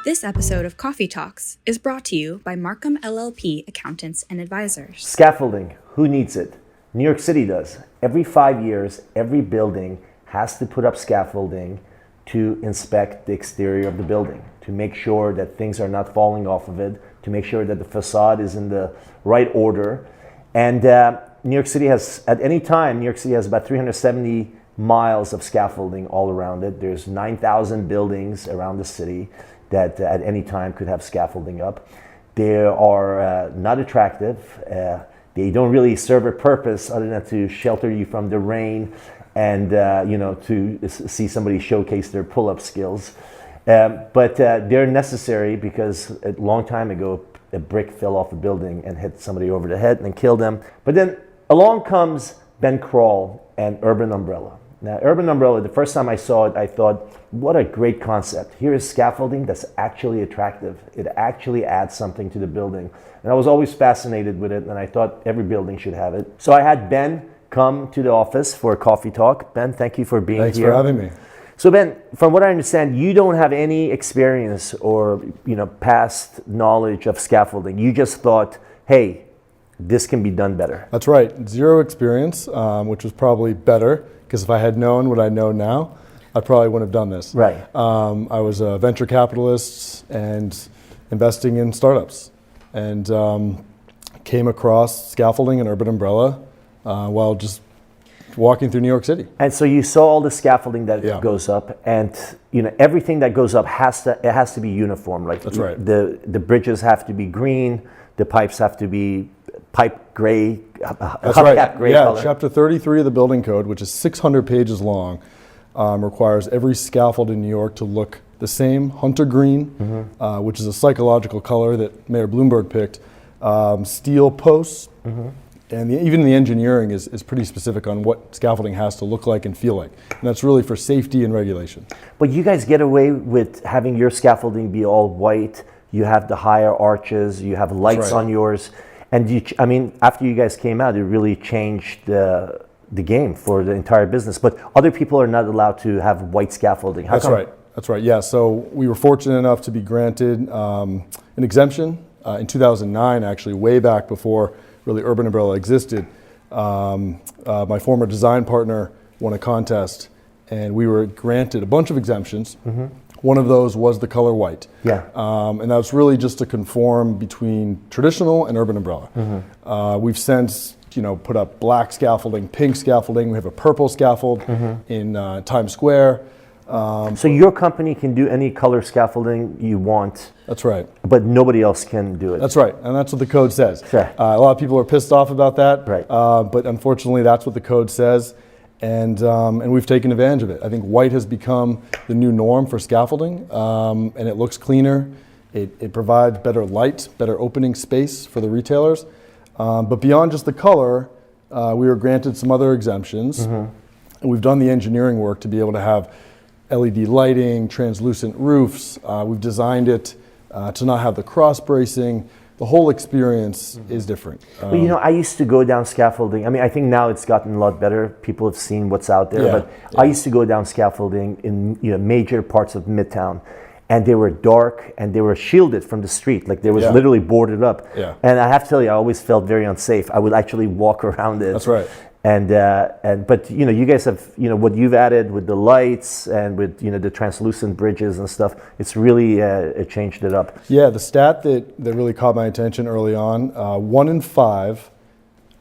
This episode of Coffee Talks is brought to you by Marcum LLP Accountants and Advisors. Scaffolding, who needs it? New York City does. Every 5 years, every building has to put up scaffolding to inspect the exterior of the building, to make sure that things are not falling off of it, to make sure that the facade is in the right order. And New York City has, at any time, New York City has about 370 miles of scaffolding all around it. There's 9,000 buildings around the city that at any time could have scaffolding up. They are not attractive. They don't really serve a purpose other than to shelter you from the rain and to see somebody showcase their pull-up skills. But they're necessary because a long time ago, a brick fell off a building and hit somebody over the head and killed them. But then along comes Ben Krall and Urban Umbrella. Now, Urban Umbrella, the first time I saw it, I thought, what a great concept. Here is scaffolding that's actually attractive. It actually adds something to the building. And I was always fascinated with it, and I thought every building should have it. So I had Ben come to the office for a coffee talk. Ben, thank you for being here. Thanks for having me. So Ben, from what I understand, you don't have any experience or past knowledge of scaffolding. You just thought, hey, this can be done better. That's right. Zero experience, which was probably better, because if I had known what I know now, I probably wouldn't have done this. Right. I was a venture capitalist and investing in startups, and came across scaffolding and Urban Umbrella while just walking through New York City. And so you saw all the scaffolding that goes up, and everything that goes up has to be uniform. Like that's right. The bridges have to be green, the pipes have to be pipe gray, that's right. Gray yeah, color. Chapter 33 of the building code, which is 600 pages long, requires every scaffold in New York to look the same, hunter green, which is a psychological color that Mayor Bloomberg picked, steel posts, and even the engineering is pretty specific on what scaffolding has to look like and feel like. And that's really for safety and regulation. But you guys get away with having your scaffolding be all white. You have the higher arches, you have lights on yours. And after you guys came out, it really changed the game for the entire business. But other people are not allowed to have white scaffolding. How come? That's right. Yeah. So we were fortunate enough to be granted an exemption in 2009, actually, way back before really Urban Umbrella existed. My former design partner won a contest, and we were granted a bunch of exemptions. One of those was the color white. Yeah. And that was really just to conform between traditional and Urban Umbrella. We've since put up black scaffolding, pink scaffolding. We have a purple scaffold in Times Square. So your company can do any color scaffolding you want. That's right. But nobody else can do it. That's right, and that's what the code says. Sure. A lot of people are pissed off about that. Right. But unfortunately, that's what the code says. And we've taken advantage of it. I think white has become the new norm for scaffolding, and it looks cleaner. It provides better light, better opening space for the retailers. But beyond just the color, we were granted some other exemptions. And we've done the engineering work to be able to have LED lighting, translucent roofs. We've designed it to not have the cross bracing. The whole experience is different. Well, I used to go down scaffolding. I think now it's gotten a lot better. People have seen what's out there. But I used to go down scaffolding in major parts of Midtown, and they were dark and they were shielded from the street. Like they was literally boarded up. Yeah. And I have to tell you, I always felt very unsafe. I would actually walk around it. That's right. But you guys have what you've added with the lights and with the translucent bridges and stuff. It's really it changed it up. Yeah, the stat that really caught my attention early on: 1 in 5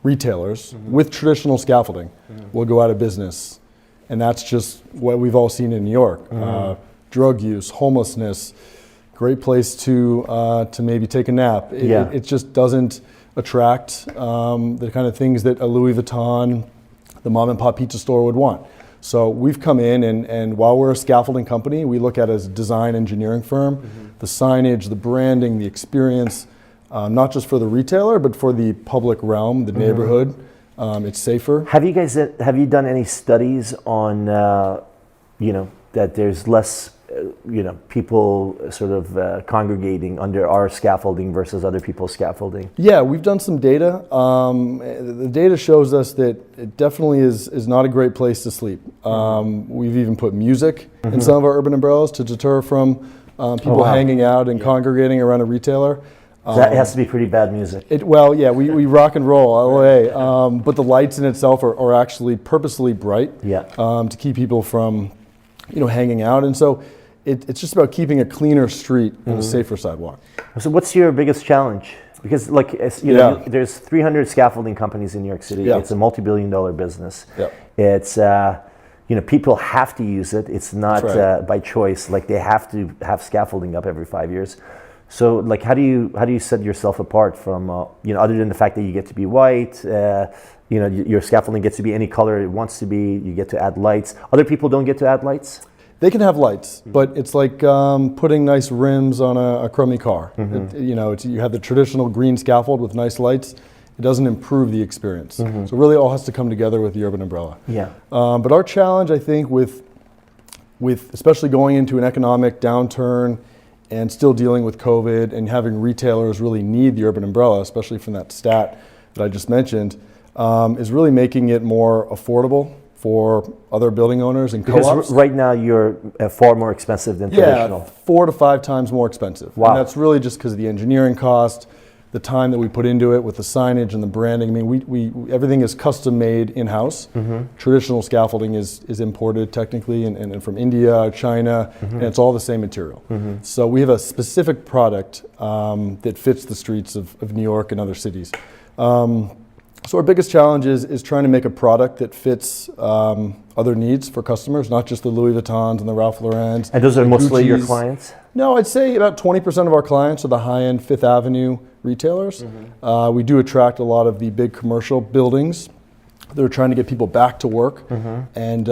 retailers with traditional scaffolding will go out of business, and that's just what we've all seen in New York. Drug use, homelessness, great place to maybe take a nap. It just doesn't attract the kind of things that a Louis Vuitton, the mom and pop pizza store would want. So we've come in and while we're a scaffolding company, we look at it as a design engineering firm, the signage, the branding, the experience, not just for the retailer, but for the public realm, the neighborhood. It's safer. Have you done any studies on, that there's less people sort of congregating under our scaffolding versus other people's scaffolding? Yeah, we've done some data. The data shows us that it definitely is not a great place to sleep. We've even put music in some of our urban umbrellas to deter from people hanging out and congregating around a retailer. That has to be pretty bad music. We rock and roll LA, but the lights in itself are actually purposely bright to keep people from, hanging out. And so it's just about keeping a cleaner street and a safer sidewalk. So what's your biggest challenge? Because there's 300 scaffolding companies in New York City. It's a multi-billion-dollar business. It's people have to use it. It's not by choice. Like they have to have scaffolding up every 5 years. So like how do you set yourself apart from other than the fact that you get to be white, your scaffolding gets to be any color it wants to be, you get to add lights. Other people don't get to add lights? They can have lights, but it's like putting nice rims on a crummy car. You have the traditional green scaffold with nice lights. It doesn't improve the experience. So really all has to come together with the urban umbrella. But our challenge, I think, with especially going into an economic downturn and still dealing with COVID and having retailers really need the urban umbrella, especially from that stat that I just mentioned, is really making it more affordable for other building owners and co-ops. Because right now you're far more expensive than traditional. 4 to 5 times more expensive. Wow. And that's really just because of the engineering cost, the time that we put into it with the signage and the branding. I mean, we everything is custom made in-house. Traditional scaffolding is imported technically and from India, China, and it's all the same material. So we have a specific product that fits the streets of New York and other cities. So our biggest challenge is trying to make a product that fits other needs for customers, not just the Louis Vuittons and the Ralph Laurens. And those are mostly your clients? No, I'd say about 20% of our clients are the high-end Fifth Avenue retailers. We do attract a lot of the big commercial buildings. They're trying to get people back to work. And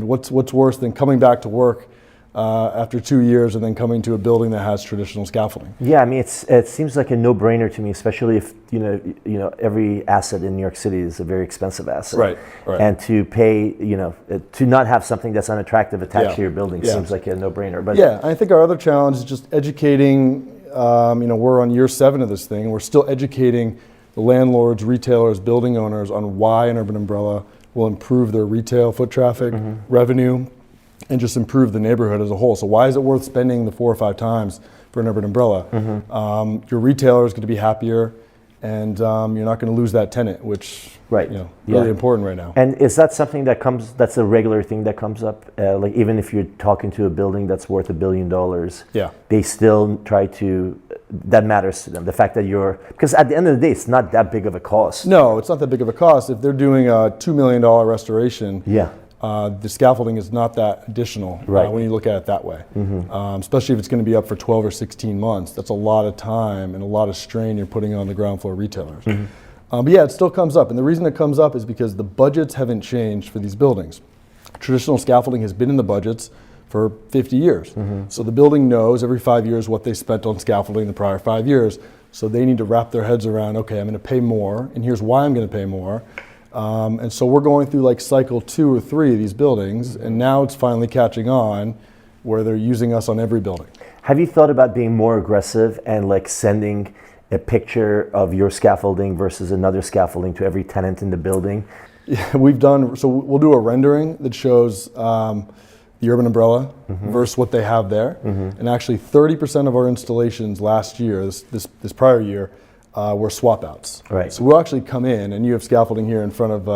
what's worse than coming back to work after 2 years and then coming to a building that has traditional scaffolding? Yeah, I mean, it seems like a no-brainer to me, especially if every asset in New York City is a very expensive asset. Right. And to pay, to not have something that's unattractive attached to your building seems like a no-brainer. But I think our other challenge is just educating. We're on year 7 of this thing, and we're still educating the landlords, retailers, building owners on why an urban umbrella will improve their retail foot traffic, revenue, and just improve the neighborhood as a whole. So why is it worth spending the 4 or 5 times for an urban umbrella? Your retailer is going to be happier, and you're not going to lose that tenant, which really important right now. And is that something that's a regular thing that comes up? Like even if you're talking to a building that's worth $1 billion, they still try to, that matters to them. The fact that because at the end of the day, it's not that big of a cost. No, it's not that big of a cost. If they're doing a $2 million restoration, the scaffolding is not that additional when you look at it that way. Especially if it's going to be up for 12 or 16 months. That's a lot of time and a lot of strain you're putting on the ground floor retailers. But it still comes up. And the reason it comes up is because the budgets haven't changed for these buildings. Traditional scaffolding has been in the budgets for 50 years. So the building knows every 5 years what they spent on scaffolding the prior 5 years. So they need to wrap their heads around, okay, I'm going to pay more, and here's why I'm going to pay more. And so we're going through like cycle 2 or 3 of these buildings, and now it's finally catching on where they're using us on every building. Have you thought about being more aggressive and like sending a picture of your scaffolding versus another scaffolding to every tenant in the building? Yeah, we'll do a rendering that shows the urban umbrella versus what they have there. And actually 30% of our installations last year, this prior year, were swap outs. So we'll actually come in, and you have scaffolding here in front of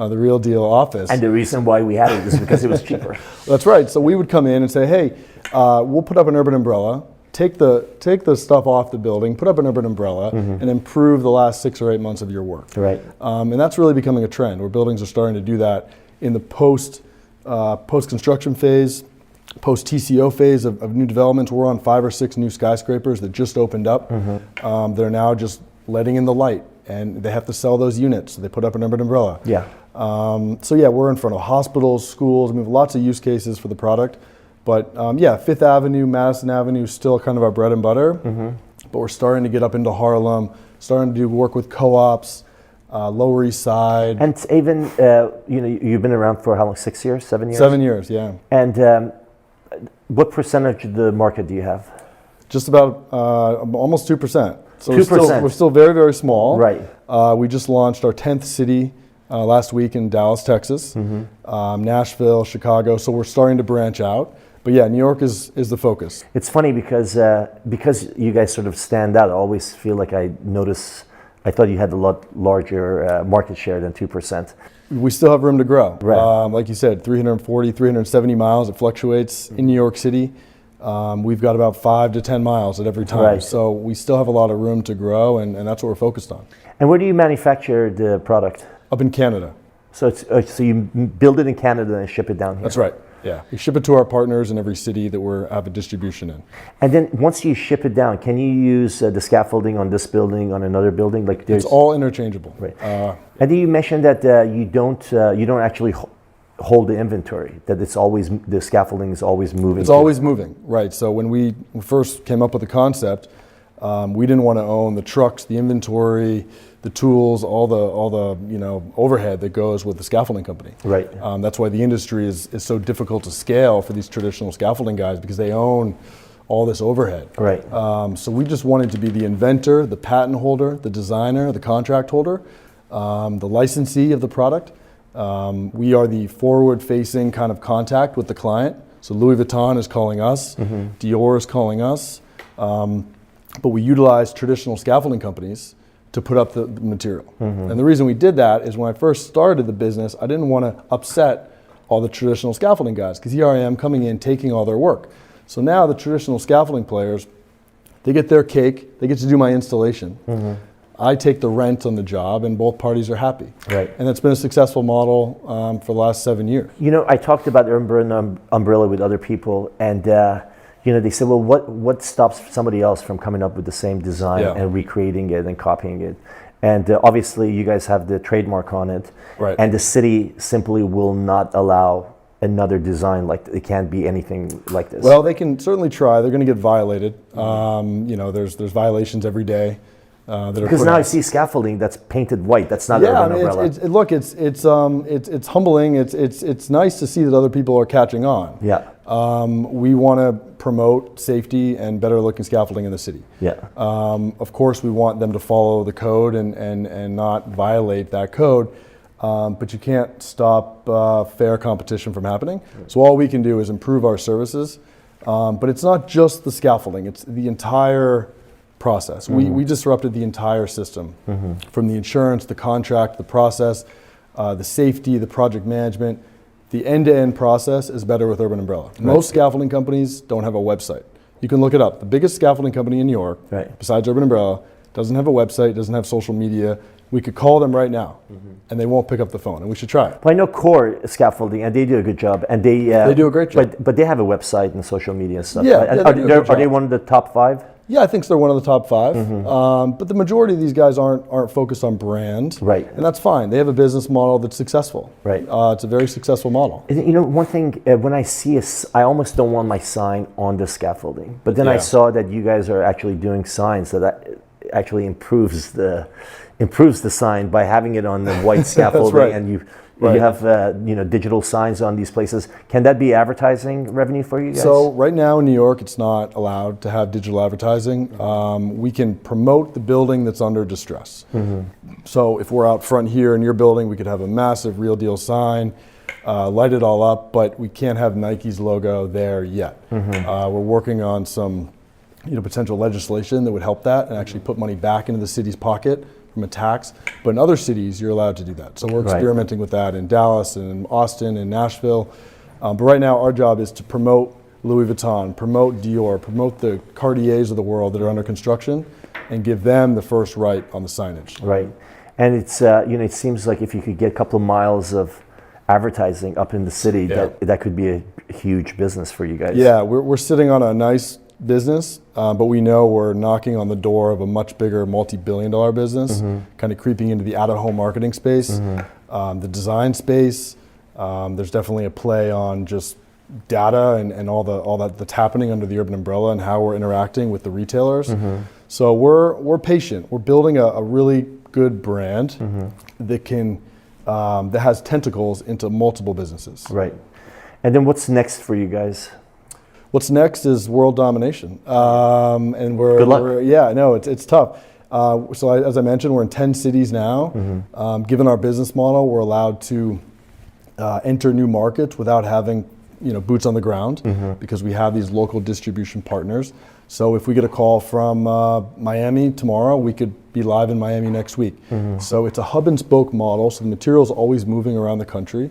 the Real Deal office. And the reason why we had it is because it was cheaper. That's right. So we would come in and say, hey, we'll put up an urban umbrella, take the stuff off the building, put up an urban umbrella, and improve the last 6 or 8 months of your work. And that's really becoming a trend where buildings are starting to do that in the post-construction phase, post-TCO phase of new developments. We're on 5 or 6 new skyscrapers that just opened up. They're now just letting in the light, and they have to sell those units, so they put up an urban umbrella. We're in front of hospitals, schools. We have lots of use cases for the product. But Fifth Avenue, Madison Avenue is still kind of our bread and butter. But we're starting to get up into Harlem, starting to do work with co-ops, Lower East Side. And even, you've been around for how long, 6 years, 7 years? 7 years, yeah. And what percentage of the market do you have? Just about almost 2%. So 2%. We're still very, very small. Right. We just launched our 10th city last week in Dallas, Texas, Nashville, Chicago. So we're starting to branch out. But yeah, New York is the focus. It's funny because you guys sort of stand out. I always feel like I thought you had a lot larger market share than 2%. We still have room to grow. Right. Like you said, 340, 370 miles, it fluctuates in New York City. We've got about 5 to 10 miles at every time. Right. So we still have a lot of room to grow, and that's what we're focused on. And where do you manufacture the product? Up in Canada. So so you build it in Canada and ship it down here? That's right. Yeah, we ship it to our partners in every city that we have a distribution in. And then once you ship it down, can you use the scaffolding on this building, on another building? Like It's all interchangeable. Right. And then you mentioned that you don't actually hold the inventory. That the scaffolding is always moving. It's always moving, right? So when we first came up with the concept, we didn't want to own the trucks, the inventory, the tools, all the overhead that goes with the scaffolding company. Right. That's why the industry is so difficult to scale for these traditional scaffolding guys, because they own all this overhead. Right. So we just wanted to be the inventor, the patent holder, the designer, the contract holder, the licensee of the product. We are the forward-facing kind of contact with the client. So Louis Vuitton is calling us, Dior is calling us, but we utilize traditional scaffolding companies to put up the material. And the reason we did that is when I first started the business, I didn't want to upset all the traditional scaffolding guys, because here I am coming in, taking all their work. So now the traditional scaffolding players, they get their cake, they get to do my installation. I take the rent on the job, and both parties are happy. Right. And it's been a successful model for the last 7 years. You know, I talked about Urban Umbrella with other people, and they said, well, what stops somebody else from coming up with the same design and recreating it and copying it? And obviously, you guys have the trademark on it, right? And the city simply will not allow another design like it can't be anything like this. Well, they can certainly try. They're going to get violated. There's violations every day. Because now I see scaffolding that's painted white. That's not Urban Umbrella. It's humbling. It's nice to see that other people are catching on. Yeah. We want to promote safety and better looking scaffolding in the city. Yeah. Of course, we want them to follow the code and not violate that code. But you can't stop fair competition from happening. So all we can do is improve our services. But it's not just the scaffolding. It's the entire process. We disrupted the entire system, from the insurance, the contract, the process, the safety, the project management. The end-to-end process is better with Urban Umbrella. Right. Most scaffolding companies don't have a website. You can look it up. The biggest scaffolding company in New York, besides Urban Umbrella, doesn't have a website, doesn't have social media. We could call them right now, and they won't pick up the phone, and we should try it. Well, I know Core Scaffolding, and they do a good job, and they do a great job. But they have a website and social media and stuff. Yeah, are they one of the top 5? Yeah, I think they're one of the top 5. But the majority of these guys aren't focused on brand. Right. And that's fine. They have a business model that's successful. Right. It's a very successful model. You know, one thing, when I see I almost don't want my sign on the scaffolding. But then I saw that you guys are actually doing signs that actually improves the sign by having it on the white scaffolding. Right. And you have digital signs on these places. Can that be advertising revenue for you guys? So right now in New York, it's not allowed to have digital advertising. We can promote the building that's under distress. So if we're out front here in your building, we could have a massive Real Deal sign, light it all up, but we can't have Nike's logo there yet. We're working on some potential legislation that would help that and actually put money back into the city's pocket from a tax. But in other cities, you're allowed to do that. So we're experimenting with that in Dallas and in Austin and Nashville. But right now, our job is to promote Louis Vuitton, promote Dior, promote the Cartiers of the world that are under construction, and give them the first right on the signage. Right. And it's it seems like if you could get a couple of miles of advertising up in the city, that could be a huge business for you guys. Yeah, we're sitting on a nice business, but we know we're knocking on the door of a much bigger multi-billion-dollar business, kind of creeping into the out-of-home marketing space, the design space. There's definitely a play on just data and all that's happening under the Urban Umbrella and how we're interacting with the retailers. So we're patient. We're building a really good brand that has tentacles into multiple businesses. Right. And then what's next for you guys? What's next is world domination, and Good luck. It's tough. So as I mentioned, we're in 10 cities now. Given our business model, we're allowed to enter new markets without having boots on the ground because we have these local distribution partners. So if we get a call from Miami tomorrow, we could be live in Miami next week. So it's a hub and spoke model. So the material is always moving around the country.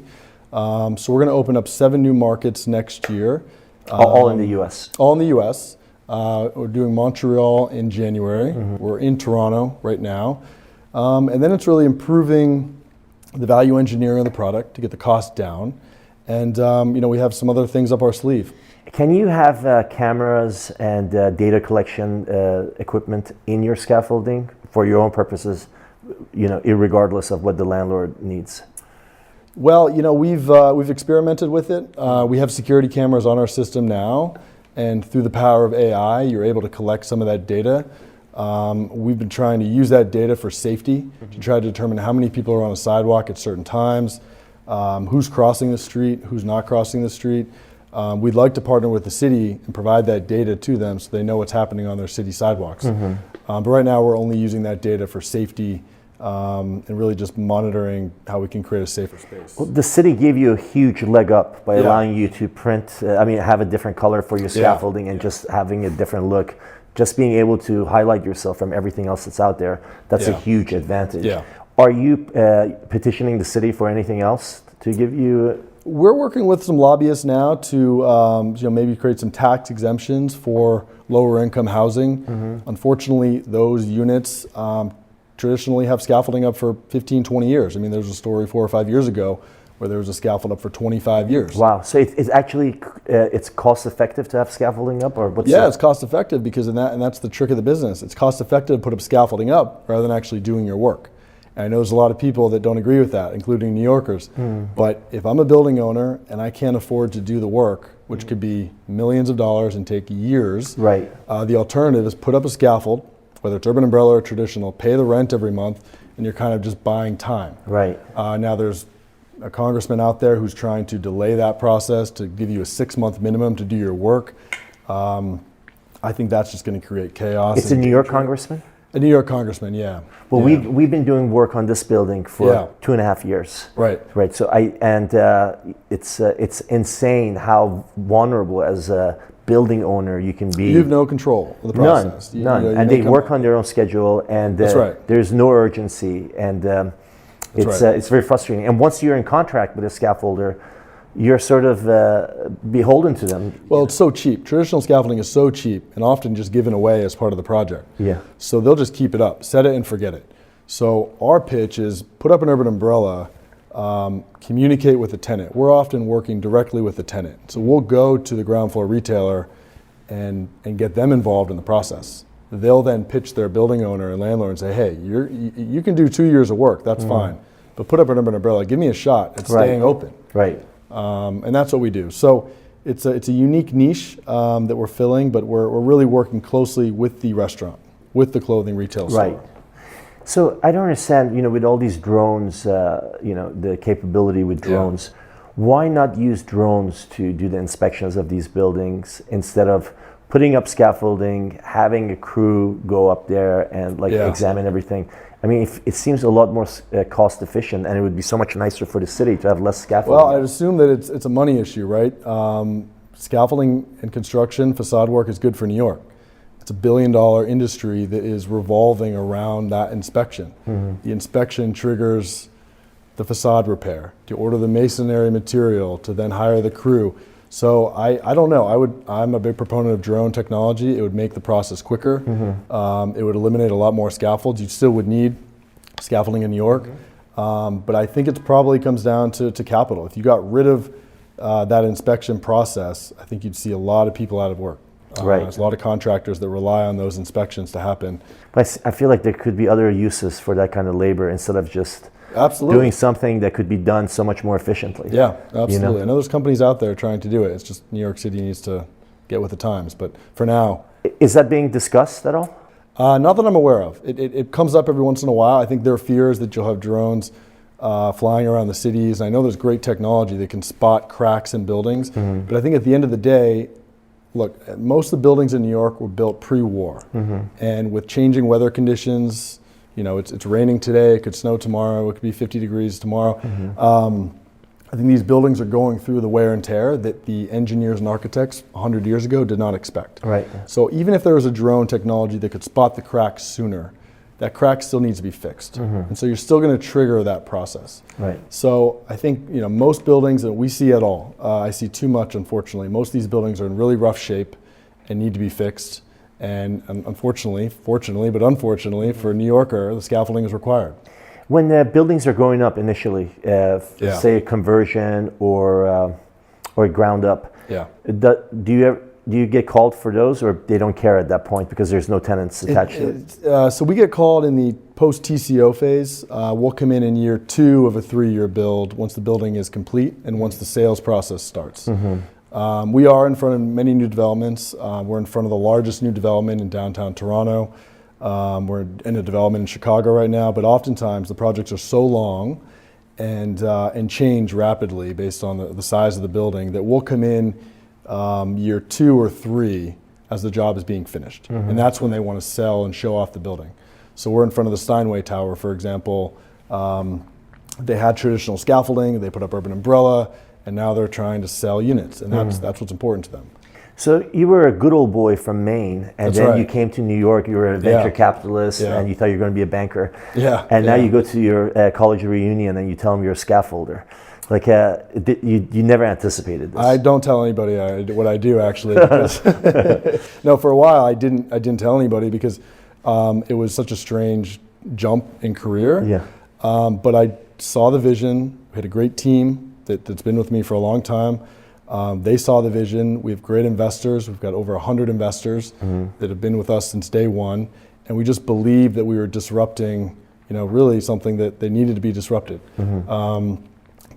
So we're going to open up 7 new markets next year. All in the U.S. All in the U.S. We're doing Montreal in January. We're in Toronto right now. And then it's really improving the value engineering of the product to get the cost down. And we have some other things up our sleeve. Can you have cameras and data collection equipment in your scaffolding for your own purposes, irregardless of what the landlord needs? Well, we've experimented with it. We have security cameras on our system now, and through the power of AI, you're able to collect some of that data. We've been trying to use that data for safety to try to determine how many people are on a sidewalk at certain times, who's crossing the street, who's not crossing the street. We'd like to partner with the city and provide that data to them so they know what's happening on their city sidewalks. But right now we're only using that data for safety and really just monitoring how we can create a safer space. Well, the city gave you a huge leg up by allowing you to print, have a different color for your scaffolding and just having a different look. Just being able to highlight yourself from everything else that's out there, that's a huge advantage. Are you petitioning the city for anything else to give you? We're working with some lobbyists now to maybe create some tax exemptions for lower income housing. Unfortunately, those units traditionally have scaffolding up for 15, 20 years. There was a story 4 or 5 years ago where there was a scaffold up for 25 years. Wow, so it's actually, it's cost effective to have scaffolding up, or what's that? It's cost effective because and that's the trick of the business. It's cost effective to put up scaffolding up rather than actually doing your work. And I know there's a lot of people that don't agree with that, including New Yorkers. But if I'm a building owner and I can't afford to do the work, which could be millions of dollars and take years, the alternative is put up a scaffold, whether it's urban umbrella or traditional, pay the rent every month, and you're kind of just buying time. Now there's a congressman out there who's trying to delay that process to give you a 6-month minimum to do your work. I think that's just going to create chaos. It's a New York congressman? A New York congressman, yeah. Well, we've been doing work on this building for 2.5 years. Right. So it's insane how vulnerable as a building owner you can be. You have no control of the process. None. And they work on their own schedule, and there's no urgency, and it's very frustrating. And once you're in contract with a scaffolder, you're sort of beholden to them. Well, it's so cheap. Traditional scaffolding is so cheap and often just given away as part of the project. So they'll just keep it up, set it and forget it. So our pitch is put up an urban umbrella, communicate with the tenant. We're often working directly with the tenant. So we'll go to the ground floor retailer and get them involved in the process. They'll then pitch their building owner and landlord and say, hey, you can do 2 years of work, that's fine. But put up an urban umbrella, give me a shot at staying open. And that's what we do. So it's a unique niche that we're filling, but we're really working closely with the restaurant, with the clothing retail store. So I don't understand, with all these drones, the capability with drones, why not use drones to do the inspections of these buildings instead of putting up scaffolding, having a crew go up there and examine everything? It seems a lot more cost efficient, and it would be so much nicer for the city to have less scaffolding. Well, I'd assume that it's a money issue, right? Scaffolding and construction, facade work is good for New York. It's a $1 billion industry that is revolving around that inspection. The inspection triggers the facade repair, to order the masonry material, to then hire the crew. So I don't know. I'm a big proponent of drone technology. It would make the process quicker. It would eliminate a lot more scaffolds. You still would need scaffolding in New York, but I think it probably comes down to capital. If you got rid of that inspection process, I think you'd see a lot of people out of work. There's a lot of contractors that rely on those inspections to happen. But I feel like there could be other uses for that kind of labor instead of just doing something that could be done so much more efficiently. Yeah, absolutely. I know there's companies out there trying to do it. It's just New York City needs to get with the times. But for now. Is that being discussed at all? Not that I'm aware of. It comes up every once in a while. I think their fear is that you'll have drones flying around the cities. And I know there's great technology that can spot cracks in buildings. But I think at the end of the day, look, most of the buildings in New York were built pre-war. And with changing weather conditions, it's raining today, it could snow tomorrow, it could be 50 degrees tomorrow. I think these buildings are going through the wear and tear that the engineers and architects 100 years ago did not expect. Right. So even if there was a drone technology that could spot the cracks sooner, that crack still needs to be fixed. And so you're still going to trigger that process. Right. So I think most buildings that we see at all, I see too much, unfortunately. Most of these buildings are in really rough shape and need to be fixed. And unfortunately, fortunately, but unfortunately for a New Yorker, the scaffolding is required. When the buildings are going up initially, say a conversion or a ground up, do you get called for those, or they don't care at that point because there's no tenants attached to it? So we get called in the post-TCO phase. We'll come in year 2 of a 3-year build once the building is complete and once the sales process starts. We are in front of many new developments. We're in front of the largest new development in downtown Toronto. We're in a development in Chicago right now, but oftentimes the projects are so long and change rapidly based on the size of the building that we'll come in year 2 or 3 as the job is being finished. And that's when they want to sell and show off the building. So we're in front of the Steinway Tower, for example. They had traditional scaffolding, they put up urban umbrella, and now they're trying to sell units, and that's what's important to them. So you were a good old boy from Maine, and then you came to New York. You were a venture capitalist, and you thought you were going to be a banker. And now you go to your college reunion, and you tell them you're a scaffolder. Like you never anticipated this. I don't tell anybody what I do, actually. Because no, for a while I didn't tell anybody because it was such a strange jump in career. But I saw the vision. We had a great team that's been with me for a long time. They saw the vision. We have great investors. We've got over 100 investors that have been with us since day one, and we just believed that we were disrupting, really something that they needed to be disrupted.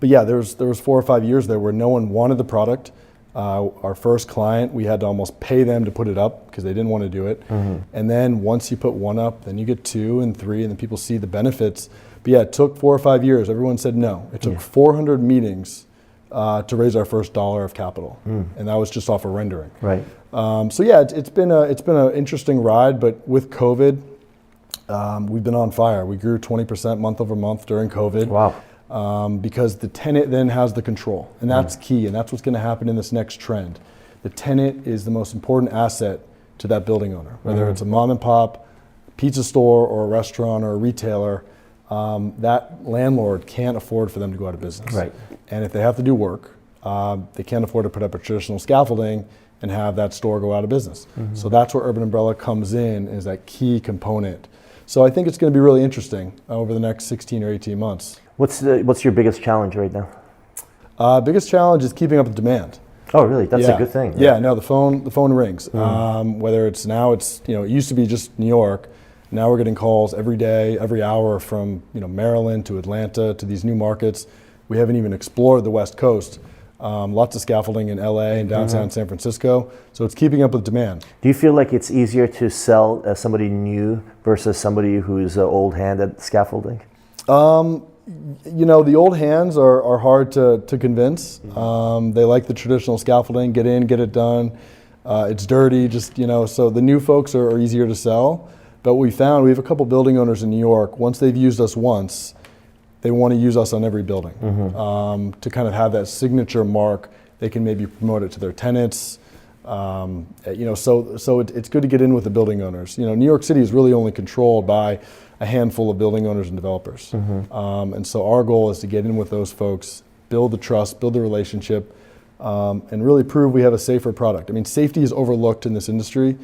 But yeah, there was 4 or 5 years there where no one wanted the product. Our first client, we had to almost pay them to put it up because they didn't want to do it. And then once you put one up, then you get 2 and 3, and then people see the benefits. But yeah, it took 4 or 5 years. Everyone said no. It took 400 meetings to raise our first dollar of capital, and that was just off a rendering. Right. So yeah, it's been an interesting ride, but with COVID, we've been on fire. We grew 20% month over month during COVID. Wow. Because the tenant then has the control, and that's key, and that's what's going to happen in this next trend. The tenant is the most important asset to that building owner, whether it's a mom and pop, pizza store, or a restaurant, or a retailer. That landlord can't afford for them to go out of business. Right. And if they have to do work, they can't afford to put up a traditional scaffolding and have that store go out of business. So that's where Urban Umbrella comes in, is that key component. So I think it's going to be really interesting over the next 16 or 18 months. What's your biggest challenge right now? Biggest challenge is keeping up with demand. Oh, really? That's a good thing. Yeah, no, the phone rings. Whether it's now, it used to be just New York. Now we're getting calls every day, every hour from Maryland to Atlanta to these new markets. We haven't even explored the West Coast. Lots of scaffolding in LA and downtown San Francisco. So it's keeping up with demand. Do you feel like it's easier to sell somebody new versus somebody who's an old hand at scaffolding? The old hands are hard to convince. They like the traditional scaffolding, get in, get it done. It's dirty, so the new folks are easier to sell. But we have a couple building owners in New York, once they've used us once, they want to use us on every building to kind of have that signature mark. They can maybe promote it to their tenants. So it's good to get in with the building owners. New York City is really only controlled by a handful of building owners and developers. And so our goal is to get in with those folks, build the trust, build the relationship, and really prove we have a safer product. I mean, safety is overlooked in this industry.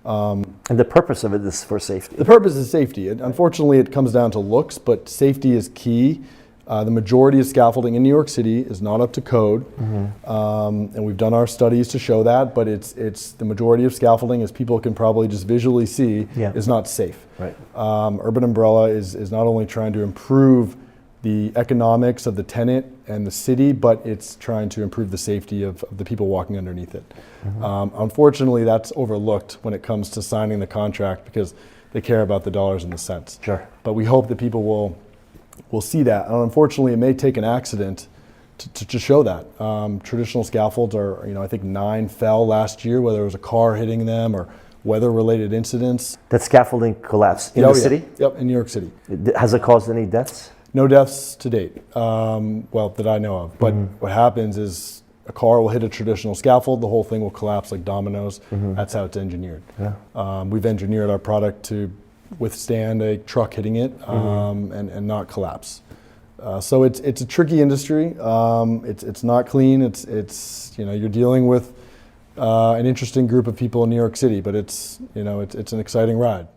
And the purpose of it is for safety. The purpose is safety. Unfortunately, it comes down to looks, but safety is key. The majority of scaffolding in New York City is not up to code, and we've done our studies to show that. But it's the majority of scaffolding, as people can probably just visually see, is not safe. Right. Urban Umbrella is not only trying to improve the economics of the tenant and the city, but it's trying to improve the safety of the people walking underneath it. Unfortunately, that's overlooked when it comes to signing the contract because they care about the dollars and the cents. Sure. But we hope that people will see that. And unfortunately, it may take an accident to show that. Traditional scaffolds are, I think 9 fell last year, whether it was a car hitting them or weather-related incidents. That scaffolding collapsed in the city? Yep, in New York City. Has it caused any deaths? No deaths to date, well, that I know of. But what happens is a car will hit a traditional scaffold, the whole thing will collapse like dominoes. That's how it's engineered. Yeah. We've engineered our product to withstand a truck hitting it and not collapse. So it's a tricky industry. It's not clean. It's you're dealing with an interesting group of people in New York City, but it's an exciting ride.